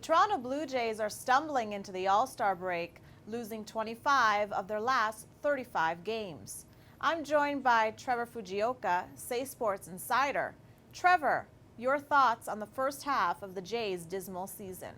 Toronto Blue Jays are stumbling into the All-Star break, losing 25 of their last 35 games. I'm joined by Trevor Fujioka, Say Sports Insider. Trevor, your thoughts on the first half of the Jays' dismal season?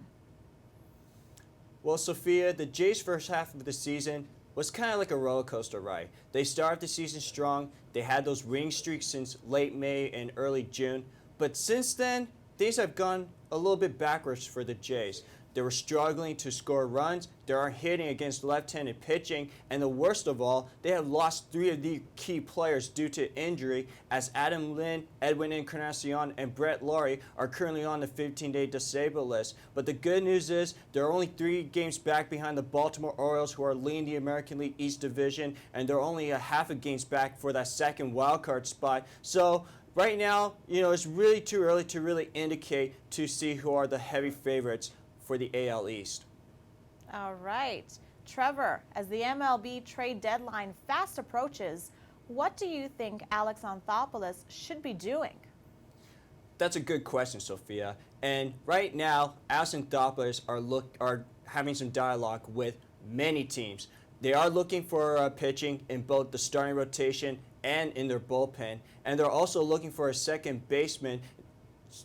Well, Sophia, the Jays' first half of the season was kind of like a roller coaster ride. They started the season strong. They had those winning streaks since late May and early June. But since then, things have gone a little bit backwards for the Jays. They were struggling to score runs. They aren't hitting against left-handed pitching. And the worst of all, they have lost 3 of the key players due to injury, as Adam Lin, Edwin Encarnacion, and Brett Laurie are currently on the 15-day disabled list. But the good news is they're only 3 games back behind the Baltimore Orioles, who are leading the American League East Division, and they're only a half a games back for that second wildcard spot. So right now, it's really too early to really indicate to see who are the heavy favorites for the AL East. All right. Trevor, as the MLB Trade Deadline fast approaches, what do you think Alex Anthopoulos should be doing? That's a good question, Sophia. And right now, Alex Anthopoulos are having some dialogue with many teams. They are looking for pitching in both the starting rotation and in their bullpen. And they're also looking for a second baseman,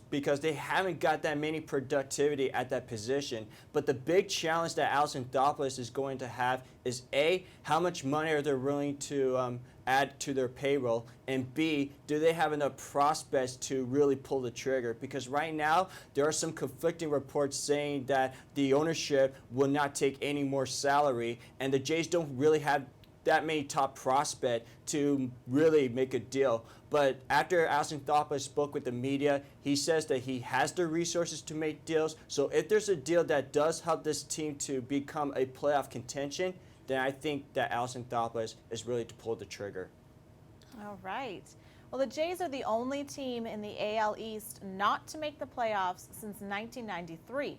because they haven't got that many productivity at that position. But the big challenge that Alex Anthopoulos is going to have is A, how much money are they willing to add to their payroll, and B, do they have enough prospects to really pull the trigger? Because right now, there are some conflicting reports saying that the ownership will not take any more salary, and the Jays don't really have that many top prospects to really make a deal. But after Alex Anthopoulos spoke with the media, he says that he has the resources to make deals. So if there's a deal that does help this team to become a playoff contention, then I think that Alex Anthopoulos is really to pull the trigger. All right. Well, the Jays are the only team in the AL East not to make the playoffs since 1993,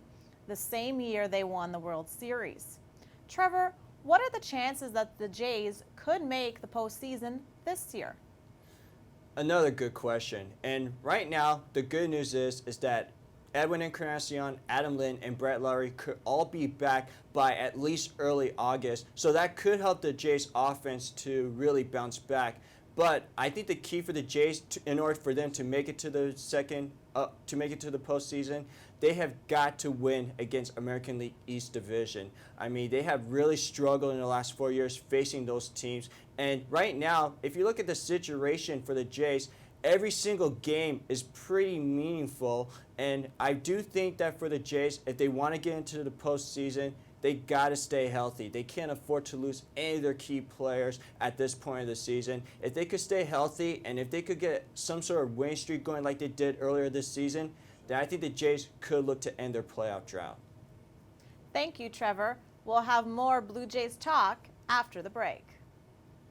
the same year they won the World Series. Trevor, what are the chances that the Jays could make the postseason this year? Another good question. And right now, the good news is that Edwin Encarnacion, Adam Lin, and Brett Laurie could all be back by at least early August. So that could help the Jays offense to really bounce back. But I think the key for the Jays, in order for them to make it to the postseason, they have got to win against American League East Division. I mean, they have really struggled in the last 4 years facing those teams. And right now, if you look at the situation for the Jays, every single game is pretty meaningful. And I do think that for the Jays, if they want to get into the postseason, they got to stay healthy. They can't afford to lose any of their key players at this point of the season. If they could stay healthy and if they could get some sort of winning streak going like they did earlier this season, then I think the Jays could look to end their playoff drought. Thank you, Trevor. We'll have more Blue Jays talk after the break.